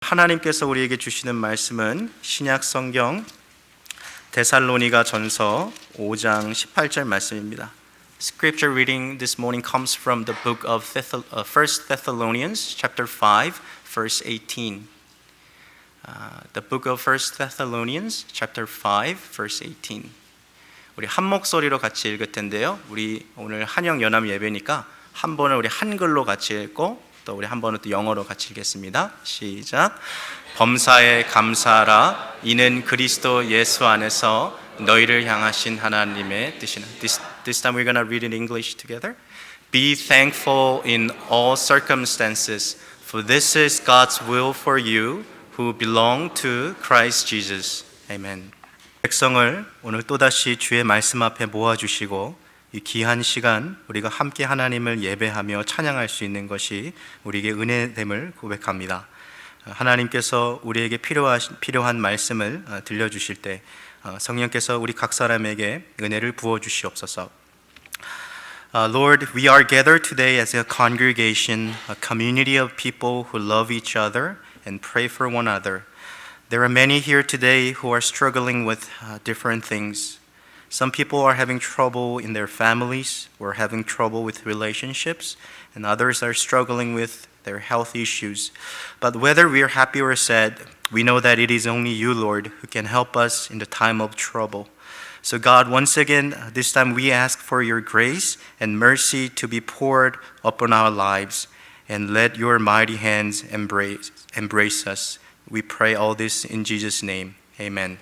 하나님께서 우리에게 주시는 말씀은 신약 성경 데살로니가 전서 5장 18절 말씀입니다. Scripture reading this morning comes from the book of 1 Thessalonians chapter 5 verse 18. The book of 1 Thessalonians chapter 5 verse 18. 우리 한 목소리로 같이 읽을 텐데요. 우리 오늘 한영 연합 예배니까 한 번은 우리 한글로 같이 읽고 또 우리 한 번은 또 영어로 같이 읽겠습니다. 시작. 범사에 감사하라. 이는 그리스도 예수 안에서 너희를 향하신 하나님의 뜻이나. This time we're going to read in English together. Be thankful in all circumstances, for this is God's will for you who belong to Christ Jesus. Amen. 백성을 오늘 또다시 주의 말씀 앞에 모아주시고 이 귀한 시간 우리가 함께 하나님을 예배하며 찬양할 수 있는 것이 우리에게 은혜됨을 고백합니다. 하나님께서 우리에게 필요한 말씀을 들려주실 때 성령께서 우리 각 사람에게 은혜를 부어주시옵소서. Lord, we are gathered today as a congregation, a community of people who love each other and pray for one another. There are many here today who are struggling with different things. Some people are having trouble in their families, or having trouble with relationships, and others are struggling with their health issues. But whether we are happy or sad, we know that it is only you, Lord, who can help us in the time of trouble. So God, once again, this time we ask for your grace and mercy to be poured upon our lives, and let your mighty hands embrace us. We pray all this in Jesus' name. Amen.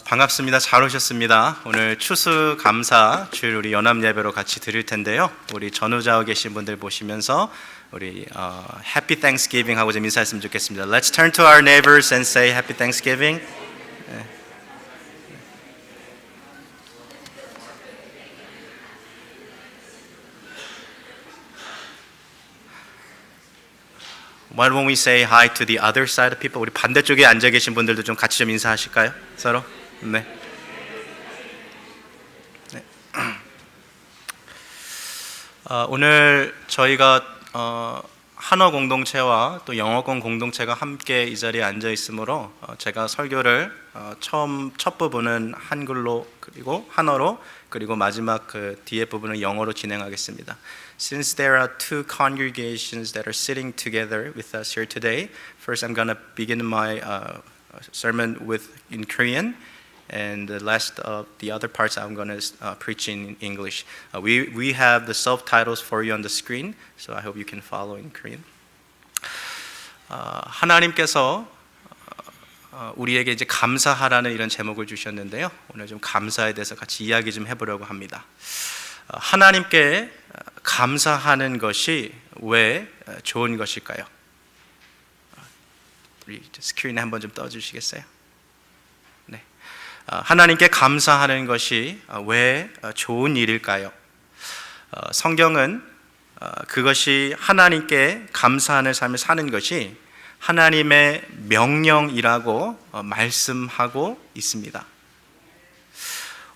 반갑습니다. 잘 오셨습니다. 오늘 추수감사 주일 우리 연합 예배로 같이 드릴 텐데요. 우리 전후좌우 계신 분들 보시면서 우리 Happy Thanksgiving 하고 좀 인사했으면 좋겠습니다. Let's turn to our neighbors and say Happy Thanksgiving. Why don't we say hi to the other side of people? 우리 반대쪽에 앉아 계신 분들도 좀 같이 좀 인사하실까요? 서로? 네. 네. 오늘 저희가 한어 공동체와 또 영어권 공동체가 함께 이 자리에 앉아 있으므로 제가 설교를 첫 부분은 한글로 그리고 한어로 그리고 마지막 그 뒤에 부분은 영어로 진행하겠습니다. Since there are two congregations that are sitting together with us here today, first I'm going to begin my sermon in Korean, and the other parts I'm going to preach in English. We have the subtitles for you on the screen, so I hope you can follow in Korean. 하나님께서 우리에게 이제 감사하라는 이런 제목을 주셨는데요. 오늘 좀 감사에 대해서 같이 이야기 좀 해보려고 합니다. 하나님께 감사하는 것이 왜 좋은 것일까요? 우리 스크린에 한번 좀 떠주시겠어요? 네. 하나님께 감사하는 것이 왜 좋은 일일까요? 성경은 그것이 하나님께 감사하는 삶을 사는 것이 하나님의 명령이라고 말씀하고 있습니다.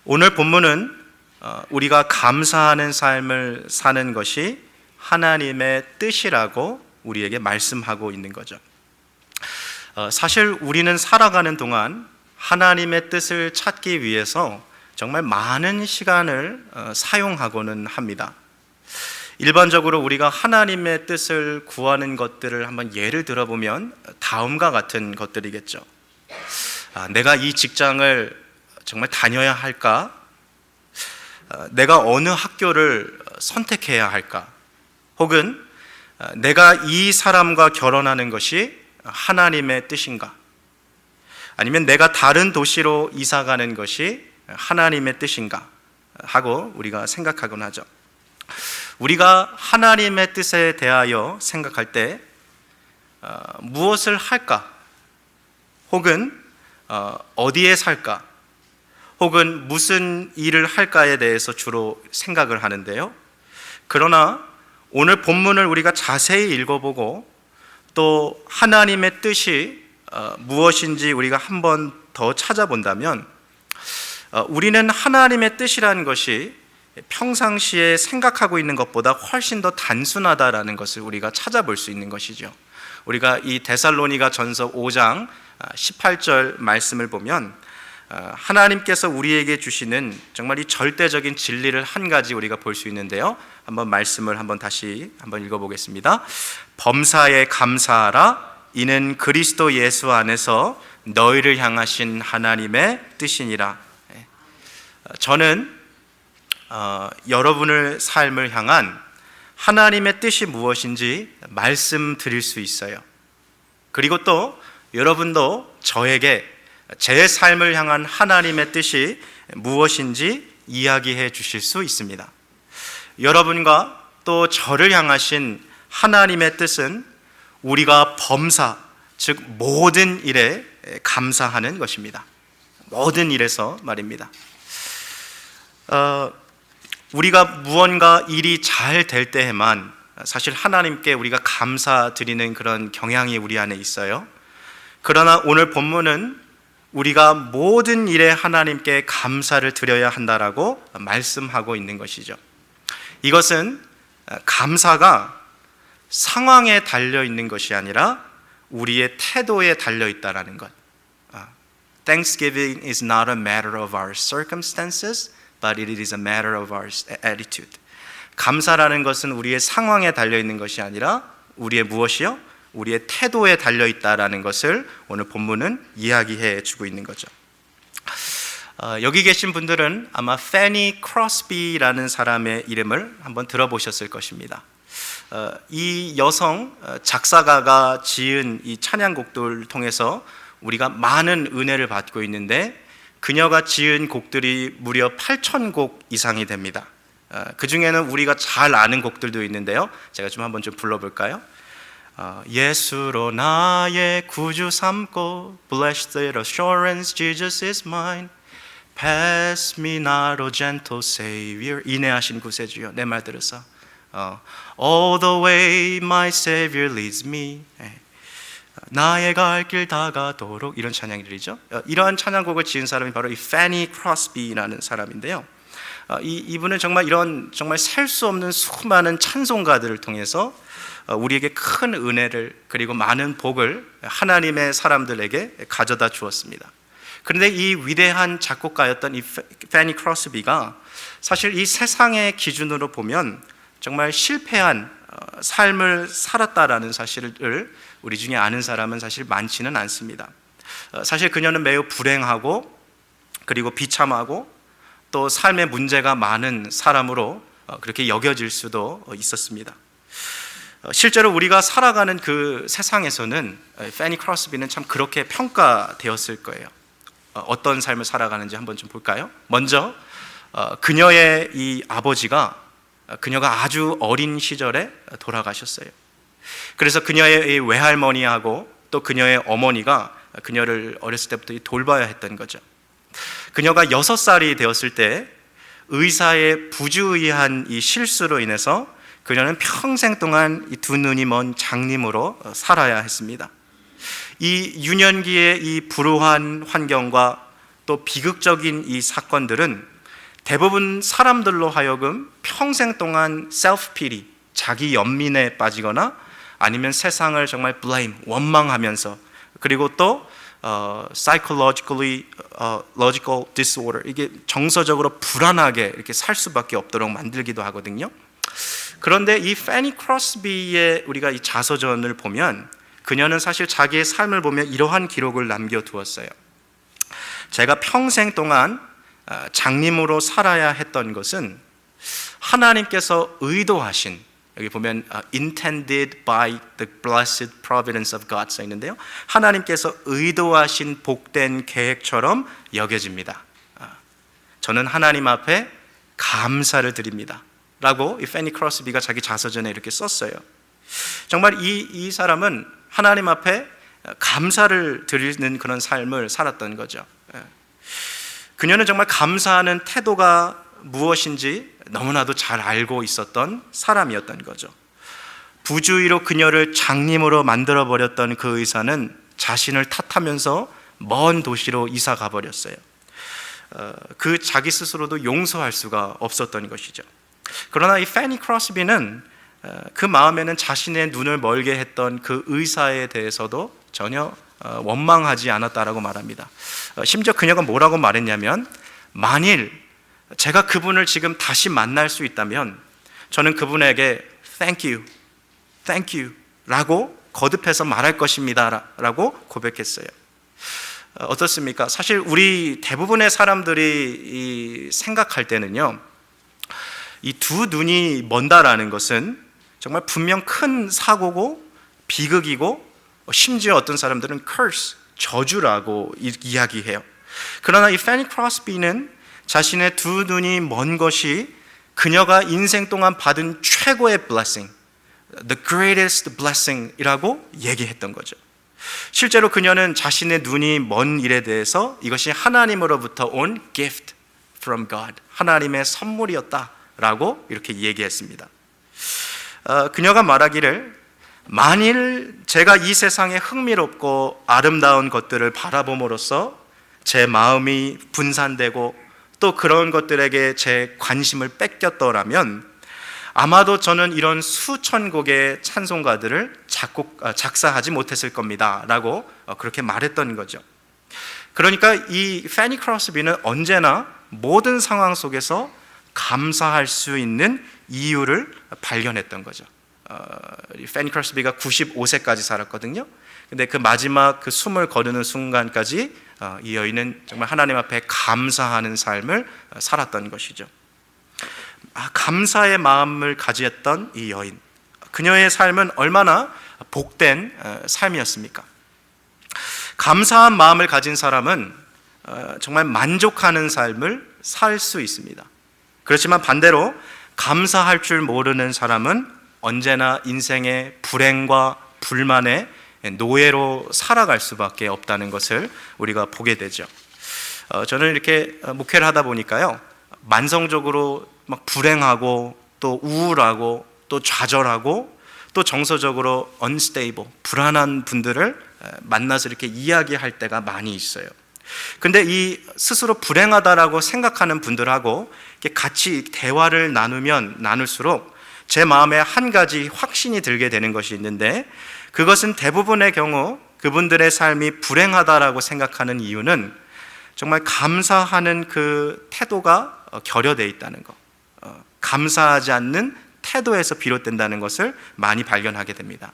오늘 본문은 우리가 감사하는 삶을 사는 것이 하나님의 뜻이라고 우리에게 말씀하고 있는 거죠. 사실 우리는 살아가는 동안 하나님의 뜻을 찾기 위해서 정말 많은 시간을 사용하고는 합니다. 일반적으로 우리가 하나님의 뜻을 구하는 것들을 한번 예를 들어보면 다음과 같은 것들이겠죠. 내가 이 직장을 정말 다녀야 할까? 내가 어느 학교를 선택해야 할까? 혹은 내가 이 사람과 결혼하는 것이 하나님의 뜻인가? 아니면 내가 다른 도시로 이사 가는 것이 하나님의 뜻인가? 하고 우리가 생각하곤 하죠. 우리가 하나님의 뜻에 대하여 생각할 때 무엇을 할까? 혹은 어디에 살까? 혹은 무슨 일을 할까에 대해서 주로 생각을 하는데요. 그러나 오늘 본문을 우리가 자세히 읽어보고 또 하나님의 뜻이 무엇인지 우리가 한 번 더 찾아본다면 우리는 하나님의 뜻이라는 것이 평상시에 생각하고 있는 것보다 훨씬 더 단순하다라는 것을 우리가 찾아볼 수 있는 것이죠. 우리가 이 데살로니가 전서 5장 18절 말씀을 보면 하나님께서 우리에게 주시는 정말 이 절대적인 진리를 한 가지 우리가 볼 수 있는데요. 한번 말씀을 다시 읽어보겠습니다. 범사에 감사하라. 이는 그리스도 예수 안에서 너희를 향하신 하나님의 뜻이니라. 저는 여러분의 삶을 향한 하나님의 뜻이 무엇인지 말씀드릴 수 있어요. 그리고 또 여러분도 저에게 제 삶을 향한 하나님의 뜻이 무엇인지 이야기해 주실 수 있습니다. 여러분과 또 저를 향하신 하나님의 뜻은 우리가 범사, 즉 모든 일에 감사하는 것입니다. 모든 일에서 말입니다. 우리가 무언가 일이 잘 될 때에만 사실 하나님께 우리가 감사드리는 그런 경향이 우리 안에 있어요. 그러나 오늘 본문은 우리가 모든 일에 하나님께 감사를 드려야 한다라고 말씀하고 있는 것이죠. 이것은 감사가 상황에 달려 있는 것이 아니라 우리의 태도에 달려 있다라는 것. Thanksgiving is not a matter of our circumstances, but it is a matter of our attitude. 감사라는 것은 우리의 상황에 달려 있는 것이 아니라 우리의 무엇이요? 우리의 태도에 달려 있다라는 것을 오늘 본문은 이야기해 주고 있는 거죠. 여기 계신 분들은 아마 페니 크로스비라는 사람의 이름을 한번 들어보셨을 것입니다. 이 여성 작사가가 지은 이 찬양곡들을 통해서 우리가 많은 은혜를 받고 있는데 그녀가 지은 곡들이 무려 8,000곡 이상이 됩니다. 그 중에는 우리가 잘 아는 곡들도 있는데요. 제가 한번 불러볼까요? 예수로 나의 구주 삼고 Blessed assurance Jesus is mine Pass me not O gentle Savior 인애하신 구세주여 내 말 들으사 All the way my Savior leads me 나의 갈 길 다가도록 이런 찬양들이죠. 이러한 찬양곡을 지은 사람이 바로 이 페니 크로스비라는 사람인데요. 이분은 정말 셀 수 없는 수많은 찬송가들을 통해서 우리에게 큰 은혜를 그리고 많은 복을 하나님의 사람들에게 가져다 주었습니다. 그런데 이 위대한 작곡가였던 이 페니 크로스비가 사실 이 세상의 기준으로 보면 정말 실패한 삶을 살았다라는 사실을 우리 중에 아는 사람은 사실 많지는 않습니다. 사실 그녀는 매우 불행하고 그리고 비참하고 또 삶의 문제가 많은 사람으로 그렇게 여겨질 수도 있었습니다. 실제로 우리가 살아가는 그 세상에서는 페니 크로스비는 참 그렇게 평가되었을 거예요. 어떤 삶을 살아가는지 한번 좀 볼까요? 먼저 그녀의 이 아버지가 그녀가 아주 어린 시절에 돌아가셨어요. 그래서 그녀의 외할머니하고 또 그녀의 어머니가 그녀를 어렸을 때부터 돌봐야 했던 거죠. 그녀가 6살이 되었을 때 의사의 부주의한 이 실수로 인해서 그녀는 평생 동안 이 두 눈이 먼 장님으로 살아야 했습니다. 이 유년기의 이 불우한 환경과 또 비극적인 이 사건들은 대부분 사람들로 하여금 평생 동안 self-pity, 자기 연민에 빠지거나 아니면 세상을 정말 blame, 원망하면서 그리고 또 psychological disorder, 이게 정서적으로 불안하게 이렇게 살 수밖에 없도록 만들기도 하거든요. 그런데 이 페니 크로스비의 우리가 이 자서전을 보면 그녀는 사실 자기의 삶을 보면 이러한 기록을 남겨두었어요. 제가 평생 동안 장님으로 살아야 했던 것은 하나님께서 의도하신, 여기 보면 intended by the blessed providence of God 써 있는데요. 하나님께서 의도하신 복된 계획처럼 여겨집니다. 저는 하나님 앞에 감사를 드립니다 라고 이 페니 크로스비가 자기 자서전에 이렇게 썼어요. 정말 이 사람은 하나님 앞에 감사를 드리는 그런 삶을 살았던 거죠. 그녀는 정말 감사하는 태도가 무엇인지 너무나도 잘 알고 있었던 사람이었던 거죠. 부주의로 그녀를 장님으로 만들어버렸던 그 의사는 자신을 탓하면서 먼 도시로 이사 가버렸어요. 그 자기 스스로도 용서할 수가 없었던 것이죠. 그러나 이 패니 크로스비는 그 마음에는 자신의 눈을 멀게 했던 그 의사에 대해서도 전혀 원망하지 않았다라고 말합니다. 심지어 그녀가 뭐라고 말했냐면, 만일 제가 그분을 지금 다시 만날 수 있다면 저는 그분에게 thank you 라고 거듭해서 말할 것입니다 라고 고백했어요. 어떻습니까? 사실 우리 대부분의 사람들이 생각할 때는요, 이 두 눈이 먼다라는 것은 정말 분명 큰 사고고 비극이고, 심지어 어떤 사람들은 curse, 저주라고 이야기해요. 그러나 이 패니 크로스비는 자신의 두 눈이 먼 것이 그녀가 인생 동안 받은 최고의 blessing, the greatest blessing 이라고 얘기했던 거죠. 실제로 그녀는 자신의 눈이 먼 일에 대해서 이것이 하나님으로부터 온 gift from God, 하나님의 선물이었다라고 이렇게 얘기했습니다. 그녀가 말하기를, 만일 제가 이 세상의 흥미롭고 아름다운 것들을 바라봄으로써 제 마음이 분산되고 또 그런 것들에게 제 관심을 뺏겼더라면 아마도 저는 이런 수천 곡의 찬송가들을 작사하지 못했을 겁니다 라고 그렇게 말했던 거죠. 그러니까 이 패니 크로스비는 언제나 모든 상황 속에서 감사할 수 있는 이유를 발견했던 거죠. 패니 크로스비가 95세까지 살았거든요. 근데 그 마지막 그 숨을 거두는 순간까지 이 여인은 정말 하나님 앞에 감사하는 삶을 살았던 것이죠. 감사의 마음을 가지었던 이 여인, 그녀의 삶은 얼마나 복된 삶이었습니까? 감사한 마음을 가진 사람은 정말 만족하는 삶을 살 수 있습니다. 그렇지만 반대로 감사할 줄 모르는 사람은 언제나 인생의 불행과 불만의 노예로 살아갈 수밖에 없다는 것을 우리가 보게 되죠. 저는 이렇게 목회를 하다 보니까요, 만성적으로 막 불행하고 또 우울하고 또 좌절하고 또 정서적으로 unstable, 불안한 분들을 만나서 이렇게 이야기할 때가 많이 있어요. 근데 이 스스로 불행하다라고 생각하는 분들하고 이렇게 같이 대화를 나누면 나눌수록 제 마음에 한 가지 확신이 들게 되는 것이 있는데, 그것은 대부분의 경우 그분들의 삶이 불행하다라고 생각하는 이유는 정말 감사하는 그 태도가 결여되어 있다는 것, 감사하지 않는 태도에서 비롯된다는 것을 많이 발견하게 됩니다.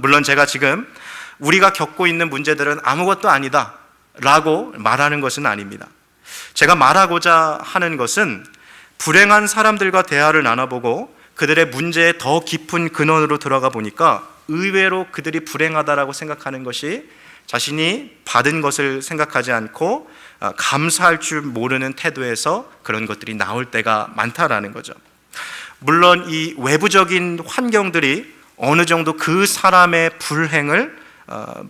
물론 제가 지금 우리가 겪고 있는 문제들은 아무것도 아니다 라고 말하는 것은 아닙니다. 제가 말하고자 하는 것은 불행한 사람들과 대화를 나눠보고 그들의 문제에 더 깊은 근원으로 들어가 보니까 의외로 그들이 불행하다라고 생각하는 것이 자신이 받은 것을 생각하지 않고 감사할 줄 모르는 태도에서 그런 것들이 나올 때가 많다라는 거죠. 물론 이 외부적인 환경들이 어느 정도 그 사람의 불행을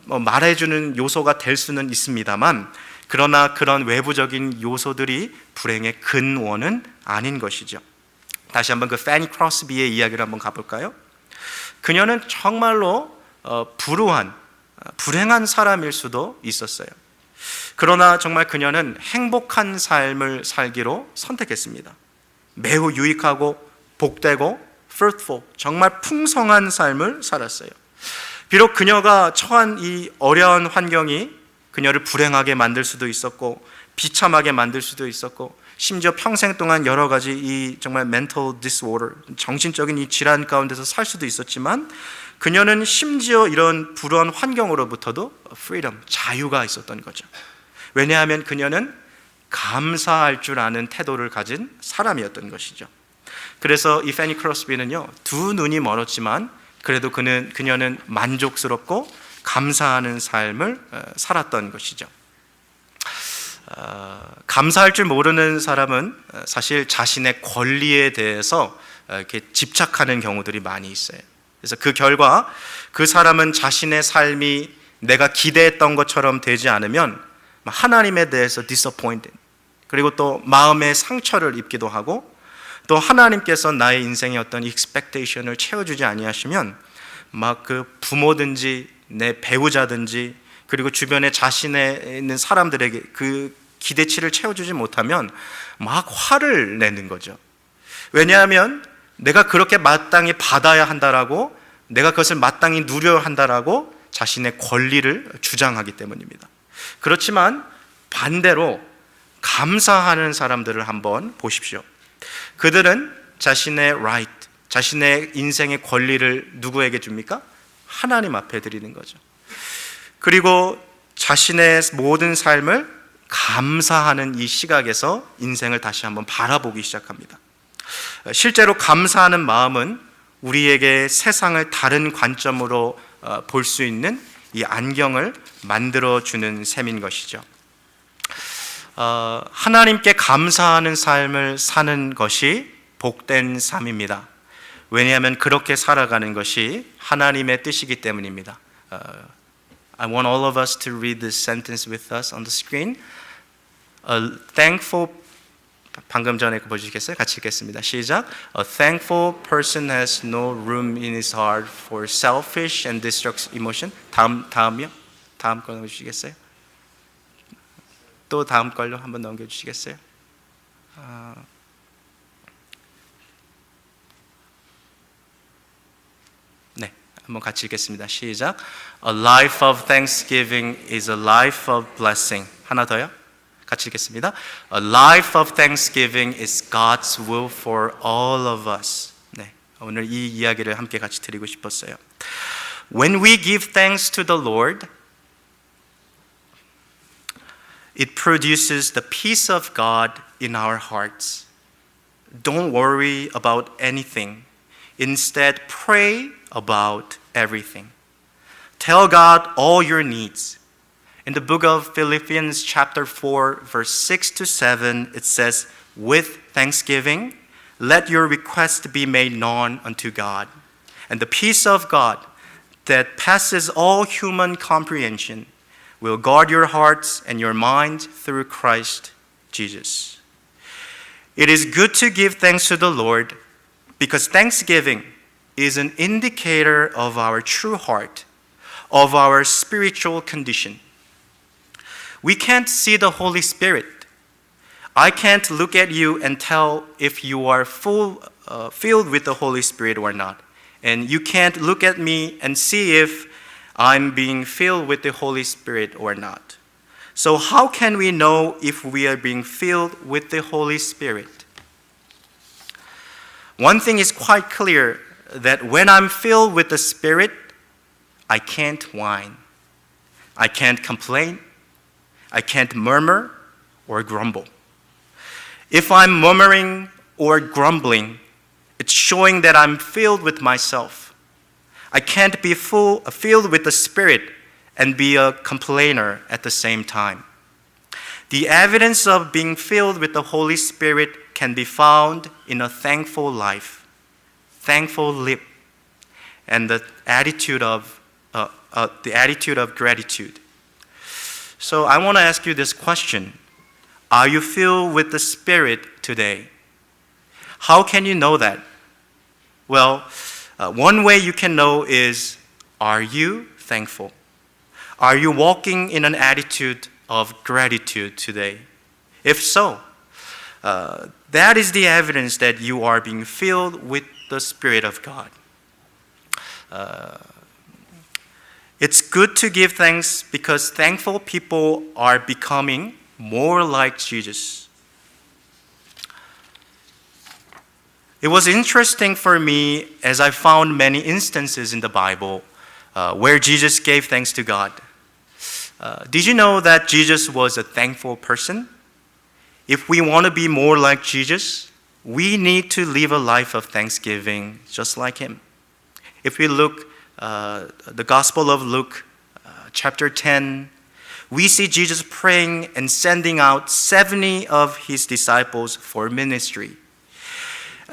말해주는 요소가 될 수는 있습니다만, 그러나 그런 외부적인 요소들이 불행의 근원은 아닌 것이죠. 다시 한번 그 패니 크로스비의 이야기를 한번 가볼까요? 그녀는 정말로 불행한 사람일 수도 있었어요. 그러나 정말 그녀는 행복한 삶을 살기로 선택했습니다. 매우 유익하고 복되고 fruitful, 정말 풍성한 삶을 살았어요. 비록 그녀가 처한 이 어려운 환경이 그녀를 불행하게 만들 수도 있었고 비참하게 만들 수도 있었고, 심지어 평생 동안 여러 가지 이 정말 mental disorder, 정신적인 이 질환 가운데서 살 수도 있었지만, 그녀는 심지어 이런 불우한 환경으로부터도 freedom, 자유가 있었던 거죠. 왜냐하면 그녀는 감사할 줄 아는 태도를 가진 사람이었던 것이죠. 그래서 이 패니 크로스비는요, 두 눈이 멀었지만 그래도 그녀는 만족스럽고 감사하는 삶을 살았던 것이죠. 감사할 줄 모르는 사람은 사실 자신의 권리에 대해서 이렇게 집착하는 경우들이 많이 있어요. 그래서 그 결과 그 사람은 자신의 삶이 내가 기대했던 것처럼 되지 않으면 하나님에 대해서 disappointed, 그리고 또 마음의 상처를 입기도 하고, 또 하나님께서 나의 인생의 어떤 expectation을 채워주지 아니하시면 막 그 부모든지 내 배우자든지 그리고 주변에 자신에 있는 사람들에게 그 기대치를 채워주지 못하면 막 화를 내는 거죠. 왜냐하면 내가 그렇게 마땅히 받아야 한다라고, 내가 그것을 마땅히 누려야 한다라고 자신의 권리를 주장하기 때문입니다. 그렇지만 반대로 감사하는 사람들을 한번 보십시오. 그들은 자신의 right, 자신의 인생의 권리를 누구에게 줍니까? 하나님 앞에 드리는 거죠. 그리고 자신의 모든 삶을 감사하는 이 시각에서 인생을 다시 한번 바라보기 시작합니다. 실제로 감사하는 마음은 우리에게 세상을 다른 관점으로 볼 수 있는 이 안경을 만들어주는 셈인 것이죠. 하나님께 감사하는 삶을 사는 것이 복된 삶입니다. 왜냐하면 그렇게 살아가는 것이 하나님의 뜻이기 때문입니다. I want all of us to read this sentence with us on the screen. A thankful, 방금 전에 보여주시겠어요? 같이 읽겠습니다. 시작. A thankful person has no room in his heart for selfish and destructive emotion. 다음이요? 다음 거 넘겨주시겠어요? 또 다음 걸로 한번 넘겨주시겠어요? 네, 한번 같이 읽겠습니다. 시작. A life of thanksgiving is a life of blessing. 하나 더요? 같이 읽겠습니다. A life of thanksgiving is God's will for all of us. 네, 오늘 이 이야기를 함께 같이 드리고 싶었어요. When we give thanks to the Lord, it produces the peace of God in our hearts. Don't worry about anything. Instead, pray about everything. Tell God all your needs. In the book of Philippians chapter 4, verse 6 to 7, it says, with thanksgiving, let your request be made known unto God. And the peace of God that passes all human comprehension will guard your hearts and your minds through Christ Jesus. It is good to give thanks to the Lord because thanksgiving is an indicator of our true heart, of our spiritual condition. We can't see the Holy Spirit. I can't look at you and tell if you are filled with the Holy Spirit or not. And you can't look at me and see if I'm being filled with the Holy Spirit or not. So how can we know if we are being filled with the Holy Spirit? One thing is quite clear, that when I'm filled with the Spirit, I can't whine. I can't complain. I can't murmur or grumble. If I'm murmuring or grumbling, it's showing that I'm filled with myself. I can't be filled with the Spirit and be a complainer at the same time. The evidence of being filled with the Holy Spirit can be found in a thankful life, thankful lip, and the attitude of gratitude. So I want to ask you this question. Are you filled with the Spirit today? How can you know that? Well, one way you can know is, are you thankful? Are you walking in an attitude of gratitude today? If so, that is the evidence that you are being filled with the Spirit of God. It's good to give thanks because thankful people are becoming more like Jesus. It was interesting for me as I found many instances in the Bible where Jesus gave thanks to God. Did you know that Jesus was a thankful person? If we want to be more like Jesus, we need to live a life of thanksgiving just like him. If we look the Gospel of Luke, chapter 10, we see Jesus praying and sending out 70 of his disciples for ministry.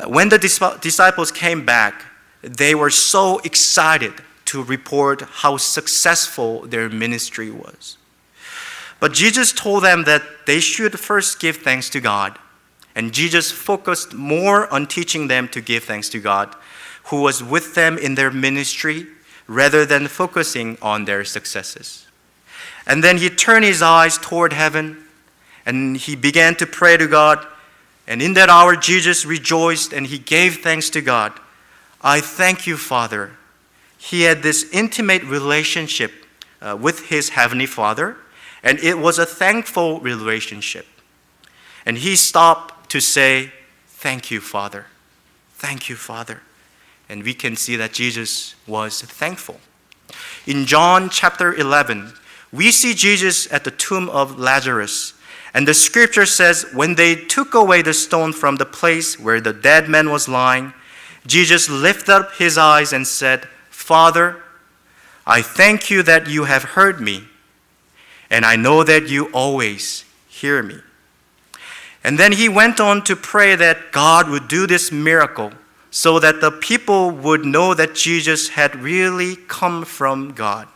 When the disciples came back, they were so excited to report how successful their ministry was. But Jesus told them that they should first give thanks to God. And Jesus focused more on teaching them to give thanks to God, who was with them in their ministry, rather than focusing on their successes. And then he turned his eyes toward heaven and he began to pray to God. And in that hour, Jesus rejoiced and he gave thanks to God. I thank you, Father. He had this intimate relationship with his heavenly Father, and it was a thankful relationship. And he stopped to say, thank you, Father. Thank you, Father. And we can see that Jesus was thankful. In John chapter 11, we see Jesus at the tomb of Lazarus. And the scripture says, when they took away the stone from the place where the dead man was lying, Jesus lifted up his eyes and said, Father, I thank you that you have heard me, and I know that you always hear me. And then he went on to pray that God would do this miracle so that the people would know that Jesus had really come from God.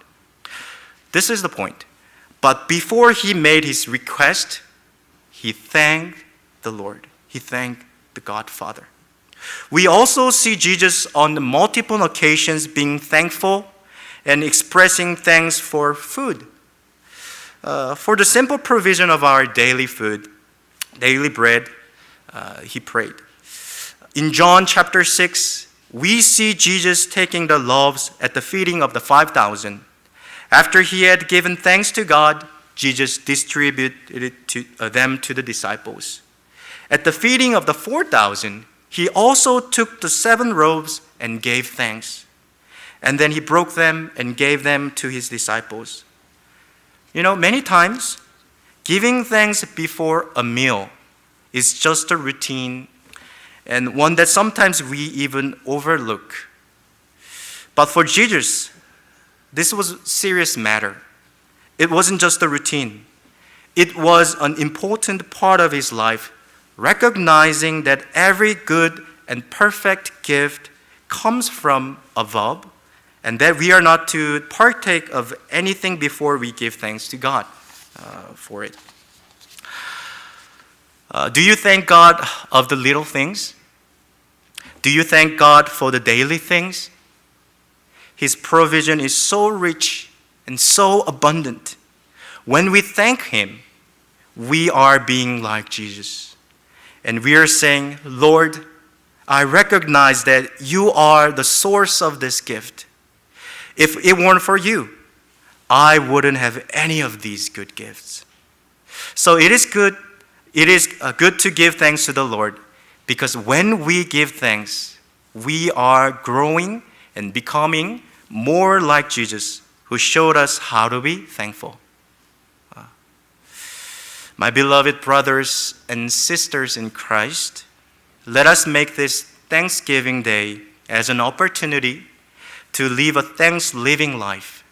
This is the point. But before he made his request, he thanked the Lord. He thanked the Godfather. We also see Jesus on multiple occasions being thankful and expressing thanks for food. For the simple provision of our daily food, daily bread, he prayed. In John chapter 6, we see Jesus taking the loaves at the feeding of the 5,000. After he had given thanks to God, Jesus distributed them to the disciples. At the feeding of the 4,000, he also took the 7 loaves and gave thanks. And then he broke them and gave them to his disciples. You know, many times, giving thanks before a meal is just a routine and one that sometimes we even overlook. But for Jesus, this was a serious matter. It wasn't just a routine. It was an important part of his life, recognizing that every good and perfect gift comes from above, and that we are not to partake of anything before we give thanks to God for it. Do you thank God of the little things? Do you thank God for the daily things? His provision is so rich and so abundant. When we thank him, we are being like Jesus. And we are saying, Lord, I recognize that you are the source of this gift. If it weren't for you, I wouldn't have any of these good gifts. So it is good to give thanks to the Lord, because when we give thanks, we are growing and becoming more like Jesus, who showed us how to be thankful. My beloved brothers and sisters in Christ, let us make this Thanksgiving Day as an opportunity to live a thanks-living life.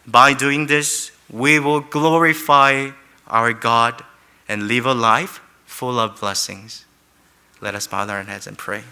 By doing this, we will glorify our God and live a life full of blessings. Let us bow our heads and pray.